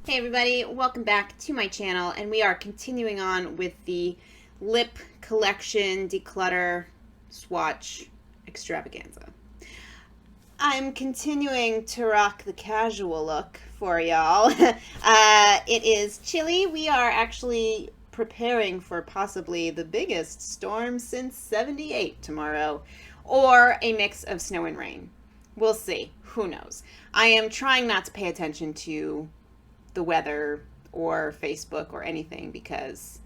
Hey everybody, welcome back to my channel, and we are continuing on with the lip collection declutter swatch extravaganza. I'm continuing to rock the casual look for y'all. It is chilly. We are actually preparing for possibly the biggest storm since '78 tomorrow, or a mix of snow and rain. We'll see. Who knows? I am trying not to pay attention to the weather or Facebook or anything because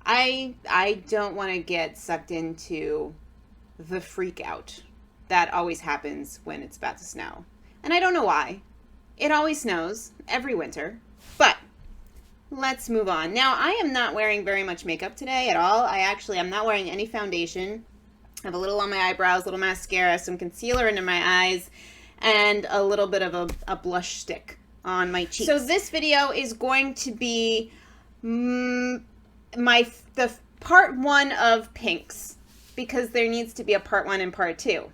I don't want to get sucked into the freak out that always happens when it's about to snow. And I don't know why. It always snows every winter. But let's move on. Now, I am not wearing very much makeup today at all. I'm not wearing any foundation. I have a little on my eyebrows, a little mascara, some concealer under my eyes, and a little bit of a blush stick on my cheeks. So this video is going to be the part one of pinks, because there needs to be a part one and part two.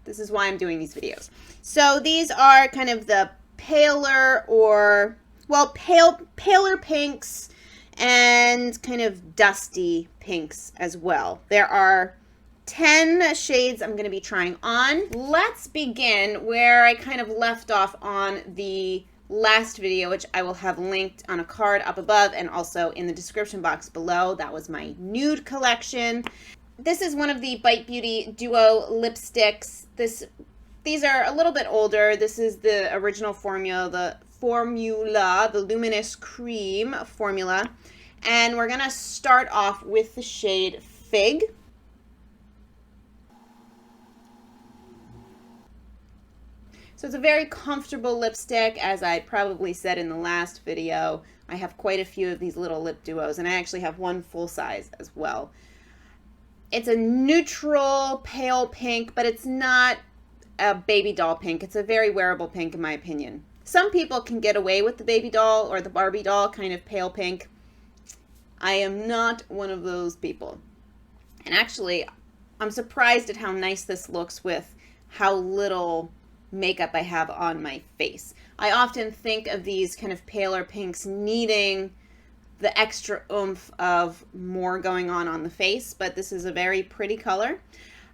This is why I'm doing these videos. So these are kind of the paler or, well, paler pinks and kind of dusty pinks as well. There are 10 shades I'm going to be trying on. Let's begin where I kind of left off on the last video, which I will have linked on a card up above and also in the description box below. That was my nude collection. This is one of the Bite Beauty Duo lipsticks. These are a little bit older. This is the original formula, the Luminous Cream formula. And we're going to start off with the shade Fig. So it's a very comfortable lipstick, as I probably said in the last video. I have quite a few of these little lip duos, and I actually have one full size as well. It's a neutral pale pink, but it's not a baby doll pink. It's a very wearable pink in my opinion. Some people can get away with the baby doll or the Barbie doll kind of pale pink. I am not one of those people. And actually, I'm surprised at how nice this looks with how little makeup I have on my face. I often think of these kind of paler pinks needing the extra oomph of more going on the face, but this is a very pretty color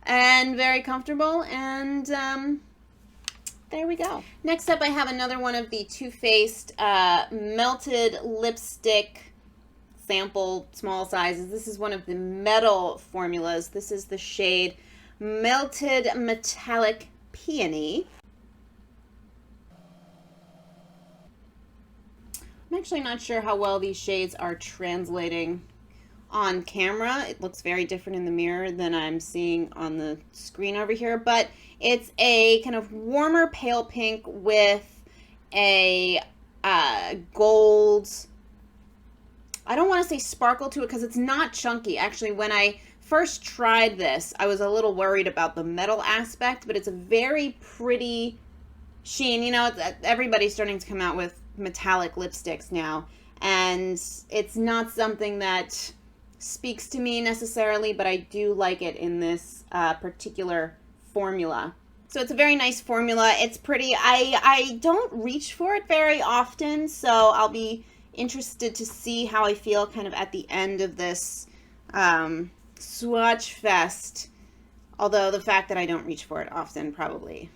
and very comfortable, and there we go. Next up, I have another one of the Too Faced melted lipstick sample small sizes. This is one of the metal formulas. This is the shade Melted Metallic Peony. I'm actually not sure how well these shades are translating on camera. It looks very different in the mirror than I'm seeing on the screen over here, but it's a kind of warmer pale pink with a gold, I don't want to say sparkle to it because it's not chunky. Actually, when I first tried this, I was a little worried about the metal aspect, but it's a very pretty sheen. You know, everybody's starting to come out with metallic lipsticks now, and it's not something that speaks to me necessarily, but I do like it in this particular formula. So it's a very nice formula. It's pretty. I don't reach for it very often, so I'll be interested to see how I feel kind of at the end of this swatch fest, although the fact that I don't reach for it often probably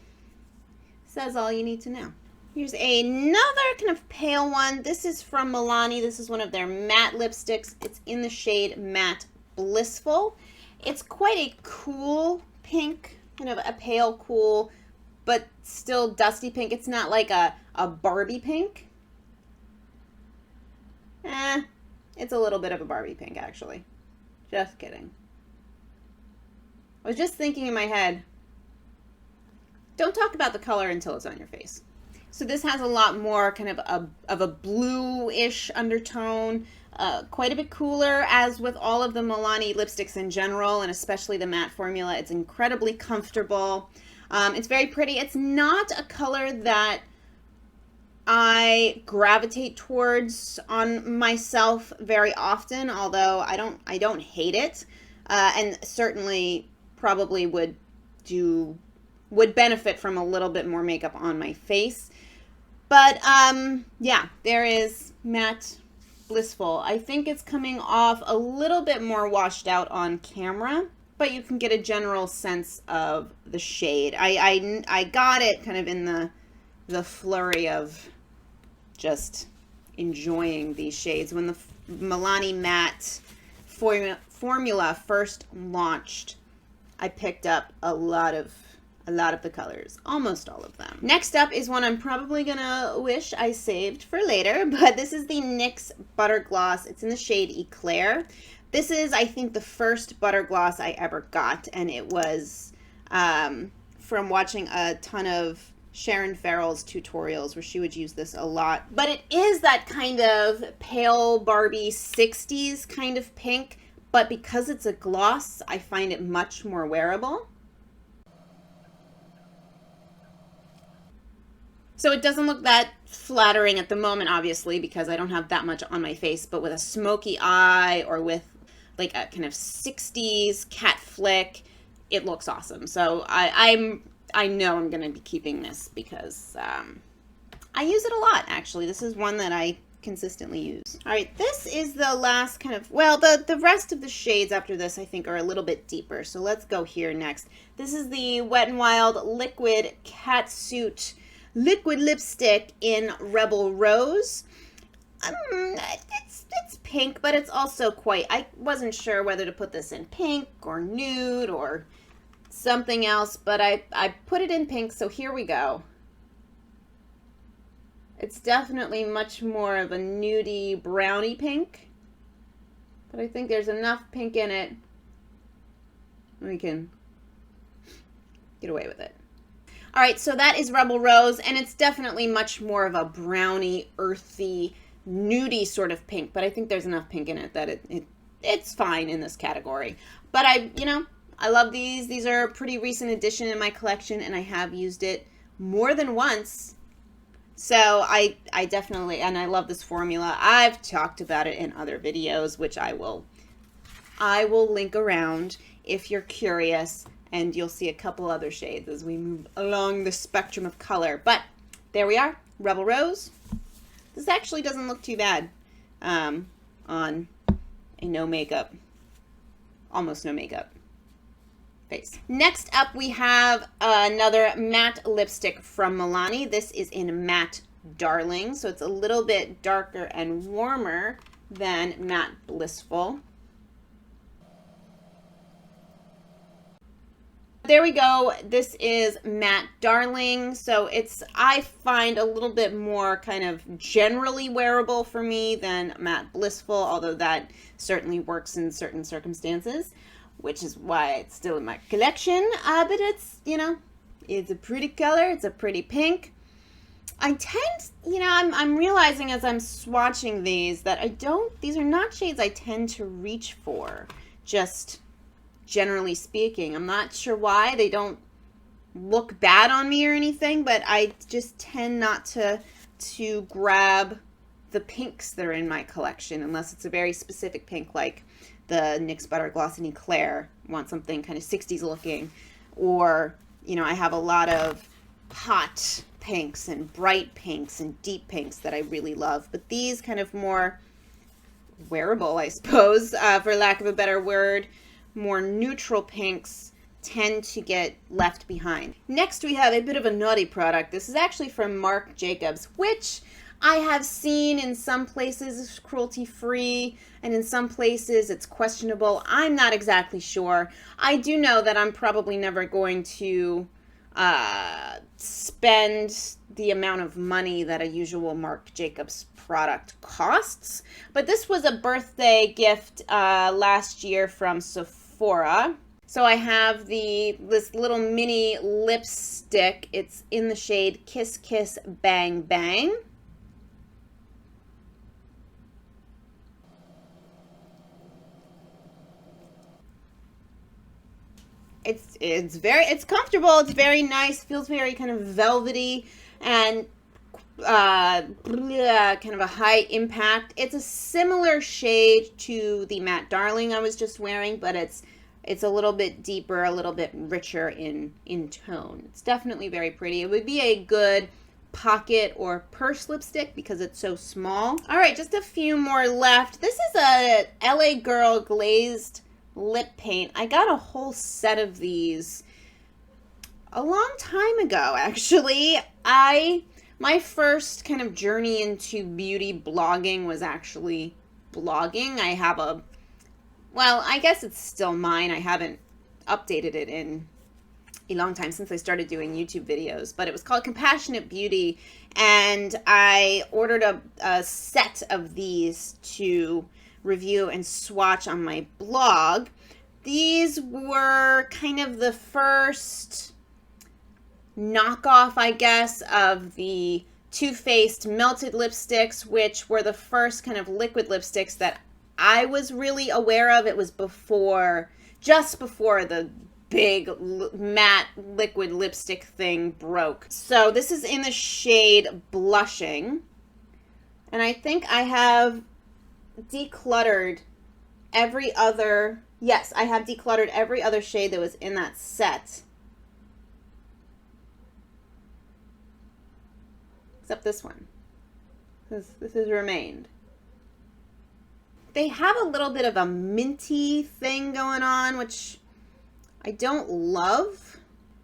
says all you need to know. Here's another kind of pale one. This is from Milani. This is one of their matte lipsticks. It's in the shade Matte Blissful. It's quite a cool pink, kind of a pale cool, but still dusty pink. It's not like a Barbie pink. It's a little bit of a Barbie pink, actually. Just kidding. I was just thinking in my head, don't talk about the color until it's on your face. So this has a lot more kind of a blue-ish undertone, quite a bit cooler, as with all of the Milani lipsticks in general, and especially the matte formula. It's incredibly comfortable. It's very pretty. It's not a color that I gravitate towards on myself very often, although I don't hate it, and certainly probably would benefit from a little bit more makeup on my face. But, yeah, there is Matte Blissful. I think it's coming off a little bit more washed out on camera, but you can get a general sense of the shade. I got it kind of in the flurry of just enjoying these shades. When the Milani Matte formula first launched, I picked up a lot of the colors, almost all of them. Next up is one I'm probably gonna wish I saved for later, but this is the NYX Butter Gloss. It's in the shade Eclair. This is, I think, the first butter gloss I ever got, and it was from watching a ton of Sharon Farrell's tutorials where she would use this a lot. But it is that kind of pale Barbie 60s kind of pink, but because it's a gloss, I find it much more wearable. So it doesn't look that flattering at the moment, obviously, because I don't have that much on my face, but with a smoky eye or with like a kind of 60s cat flick, it looks awesome. So I know I'm going to be keeping this because I use it a lot, actually. This is one that I consistently use. All right, this is the last kind of, well, the rest of the shades after this, I think, are a little bit deeper. So let's go here next. This is the Wet n Wild Liquid Catsuit Liquid Lipstick in Rebel Rose. It's pink, but it's also quite, I wasn't sure whether to put this in pink or nude or something else, but I put it in pink, so here we go. It's definitely much more of a nudie brownie pink, but I think there's enough pink in it we can get away with it. All right, so that is Rebel Rose, and it's definitely much more of a brownie, earthy, nudie sort of pink, but I think there's enough pink in it that it's fine in this category. But I love these. These are a pretty recent addition in my collection, and I have used it more than once. So I definitely, and I love this formula. I've talked about it in other videos, which I will link around if you're curious, and you'll see a couple other shades as we move along the spectrum of color. But there we are, Rebel Rose. This actually doesn't look too bad on a no makeup, almost no makeup face. Next up, we have another matte lipstick from Milani. This is in Matte Darling, so it's a little bit darker and warmer than Matte Blissful. There we go. This is Matte Darling. So it's, I find, a little bit more kind of generally wearable for me than Matte Blissful, although that certainly works in certain circumstances, which is why it's still in my collection. But it's, it's a pretty color. It's a pretty pink. I tend, I'm realizing as I'm swatching these that these are not shades I tend to reach for, just generally speaking. I'm not sure why. They don't look bad on me or anything, but I just tend not to grab the pinks that are in my collection unless it's a very specific pink, like the NYX Butter Gloss in Eclair. I want something kind of 60s looking, or I have a lot of hot pinks and bright pinks and deep pinks that I really love, but these kind of more wearable, I suppose, for lack of a better word, more neutral pinks tend to get left behind. Next, we have a bit of a naughty product. This is actually from Marc Jacobs, which I have seen in some places is cruelty-free, and in some places it's questionable. I'm not exactly sure. I do know that I'm probably never going to spend the amount of money that a usual Marc Jacobs product costs, but this was a birthday gift last year from Sephora. So I have this little mini lipstick. It's in the shade Kiss Kiss Bang Bang. It's comfortable. It's very nice. Feels very kind of velvety and kind of a high impact. It's a similar shade to the Matte Darling I was just wearing, but it's a little bit deeper, a little bit richer in tone. It's definitely very pretty. It would be a good pocket or purse lipstick because it's so small. All right, just a few more left. This is a LA Girl Glazed lip paint. I got a whole set of these a long time ago, actually. My first kind of journey into beauty blogging was actually blogging. I have well, I guess it's still mine. I haven't updated it in a long time since I started doing YouTube videos, but it was called Compassionate Beauty, and I ordered a set of these to review and swatch on my blog. These were kind of the first knockoff, I guess, of the Too Faced melted lipsticks, which were the first kind of liquid lipsticks that I was really aware of. It was just before the big matte liquid lipstick thing broke. So this is in the shade Blushing, and I think I have decluttered every other, yes, I have decluttered every other shade that was in that set. Except this one. This has remained. They have a little bit of a minty thing going on, which I don't love.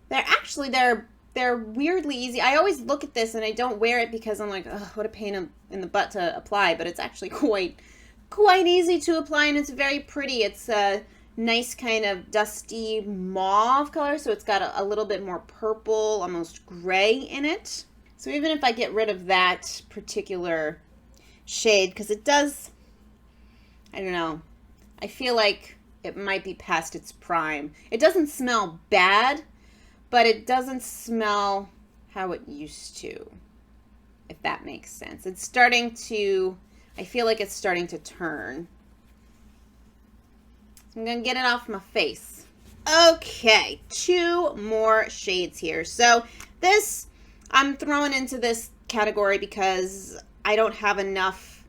They're weirdly easy. I always look at this and I don't wear it because I'm like, oh, what a pain in the butt to apply, but it's actually quite easy to apply, and it's very pretty. It's a nice kind of dusty mauve color, so it's got a little bit more purple, almost gray in it. So even if I get rid of that particular shade, because it does, I don't know, I feel like it might be past its prime. It doesn't smell bad, but it doesn't smell how it used to, if that makes sense. It's starting to, I feel like it's starting to turn. So I'm going to get it off my face. Okay, 2 more shades here. So this, I'm throwing into this category because I don't have enough.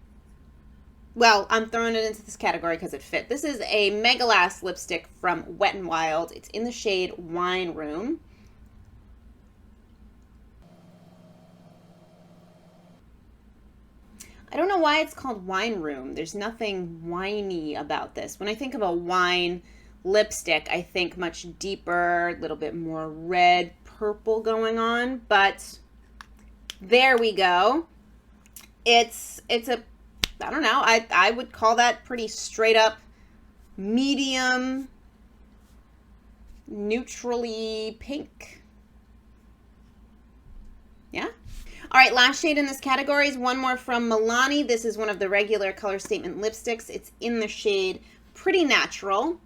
Well, I'm throwing it into this category because it fit. This is a MegaLast lipstick from Wet n Wild. It's in the shade Wine Room. I don't know why it's called Wine Room. There's nothing winey about this. When I think of a wine lipstick, I think much deeper, a little bit more red, purple going on, but there we go. It's a, I don't know, I would call that pretty straight up medium, neutrally pink. Yeah. All right, last shade in this category is one more from Milani. This is one of the regular Color Statement lipsticks. It's in the shade Pretty Natural.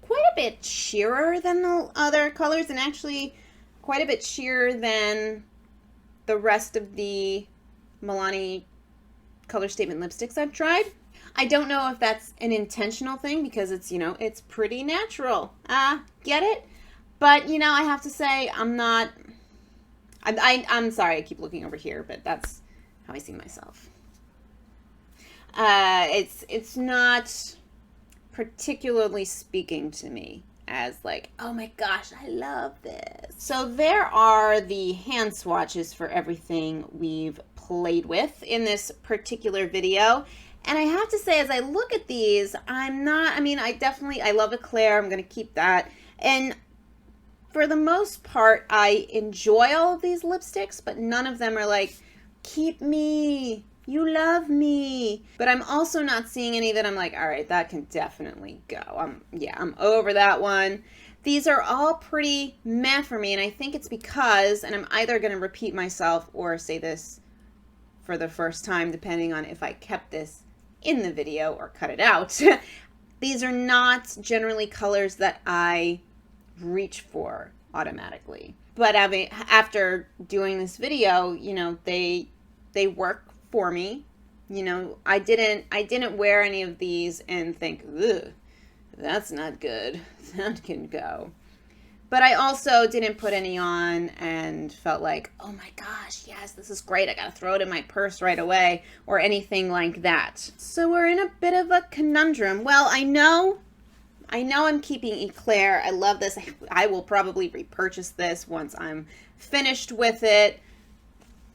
Quite a bit sheerer than the other colors, and actually quite a bit sheerer than the rest of the Milani Color Statement lipsticks I've tried. I don't know if that's an intentional thing because it's, you know, it's pretty natural. Get it? But, you know, I have to say I'm sorry, I keep looking over here, but that's how I see myself. It's not particularly speaking to me as like, oh my gosh, I love this. So there are the hand swatches for everything we've played with in this particular video. And I have to say, as I look at these, I love Eclair. I'm going to keep that. And for the most part, I enjoy all of these lipsticks, but none of them are like, keep me, you love me. But I'm also not seeing any that I'm like, all right, that can definitely go. I'm over that one. These are all pretty meh for me, and I think it's because, and I'm either going to repeat myself or say this for the first time, depending on if I kept this in the video or cut it out. These are not generally colors that I reach for automatically. But I mean, after doing this video, you know, they work for me. You know, I didn't wear any of these and think, ugh, that's not good. That can go. But I also didn't put any on and felt like, oh my gosh, yes, this is great. I got to throw it in my purse right away or anything like that. So we're in a bit of a conundrum. Well, I know I know I'm keeping Eclair. I love this. I will probably repurchase this once I'm finished with it.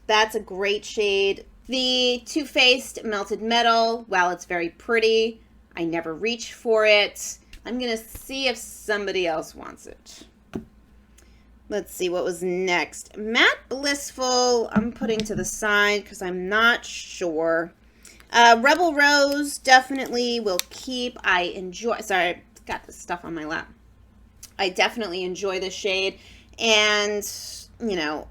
That's a great shade. The Too Faced Melted Metal, while it's very pretty, I never reach for it. I'm going to see if somebody else wants it. Let's see what was next. Matte Blissful, I'm putting to the side because I'm not sure. Rebel Rose, definitely will keep. I enjoy, sorry, I got this stuff on my lap. I definitely enjoy this shade. And, you know,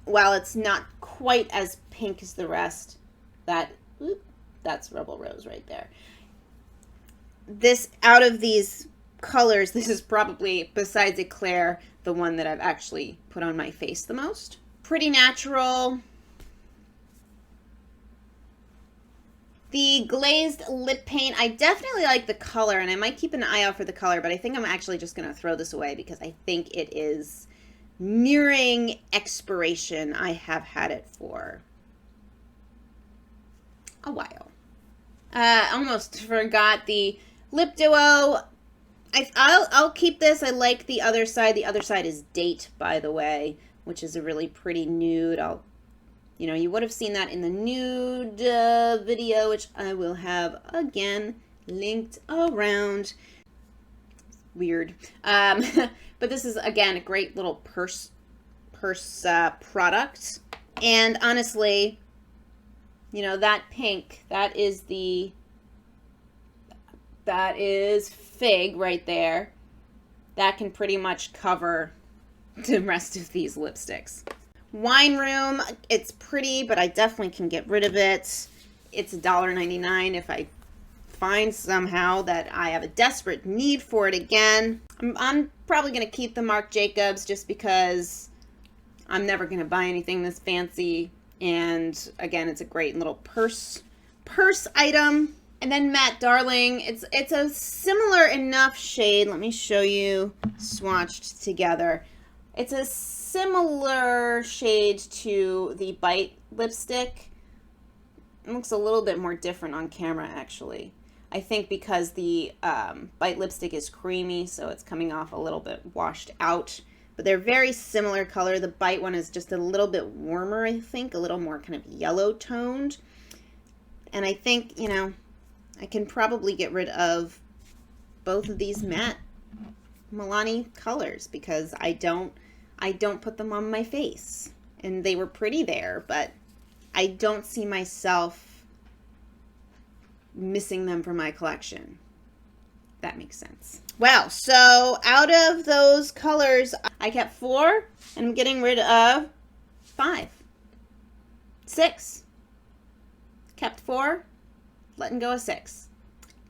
while it's not quite as pink as the rest, that's Rebel Rose right there. This, out of these colors, this is probably, besides Eclair, the one that I've actually put on my face the most. Pretty natural. The Glazed lip paint, I definitely like the color, and I might keep an eye out for the color, but I think I'm actually just going to throw this away because I think it is nearing expiration. I have had it for a while. Almost forgot the lip duo. I'll keep this. I like the other side. The other side is Date, by the way, which is a really pretty nude. You would have seen that in the nude video, which I will have again linked around. Weird. But this is, again, a great little purse product. And honestly, you know, that pink, that is Fig right there. That can pretty much cover the rest of these lipsticks. Wine Room, it's pretty, but I definitely can get rid of it. It's $1.99 if I find somehow that I have a desperate need for it again. I'm probably going to keep the Marc Jacobs just because I'm never going to buy anything this fancy. And again, it's a great little purse item. And then Matte Darling, it's a similar enough shade. Let me show you swatched together. It's a similar shade to the Bite lipstick. It looks a little bit more different on camera, actually. I think because the Bite lipstick is creamy, so it's coming off a little bit washed out. But they're very similar color. The Bite one is just a little bit warmer, I think, a little more kind of yellow toned. And I think, you know, I can probably get rid of both of these matte Milani colors because I don't put them on my face. And they were pretty there, but I don't see myself missing them from my collection. That makes sense. Well, so out of those colors, I kept 4 and I'm getting rid of 5. 6. Kept 4, letting go of 6.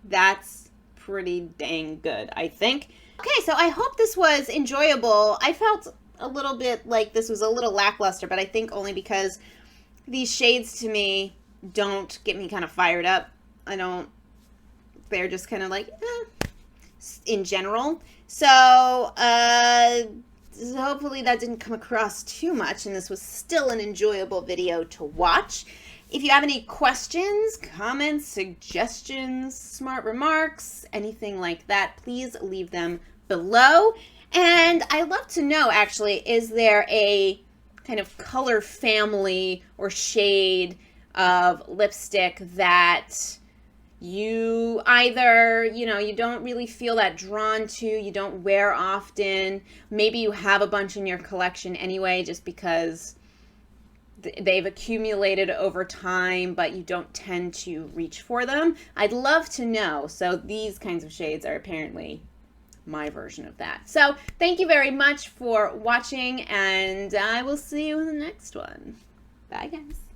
That's pretty dang good, I think. Okay, so I hope this was enjoyable. I felt a little bit like this was a little lackluster, but I think only because these shades to me don't get me kind of fired up. They're just kind of like, in general. So, hopefully that didn't come across too much, and this was still an enjoyable video to watch. If you have any questions, comments, suggestions, smart remarks, anything like that, please leave them below. And I'd love to know, actually, is there a kind of color family or shade of lipstick that you either, you don't really feel that drawn to, you don't wear often, maybe you have a bunch in your collection anyway just because they've accumulated over time, but you don't tend to reach for them. I'd love to know. So these kinds of shades are apparently my version of that. So thank you very much for watching, and I will see you in the next one. Bye, guys.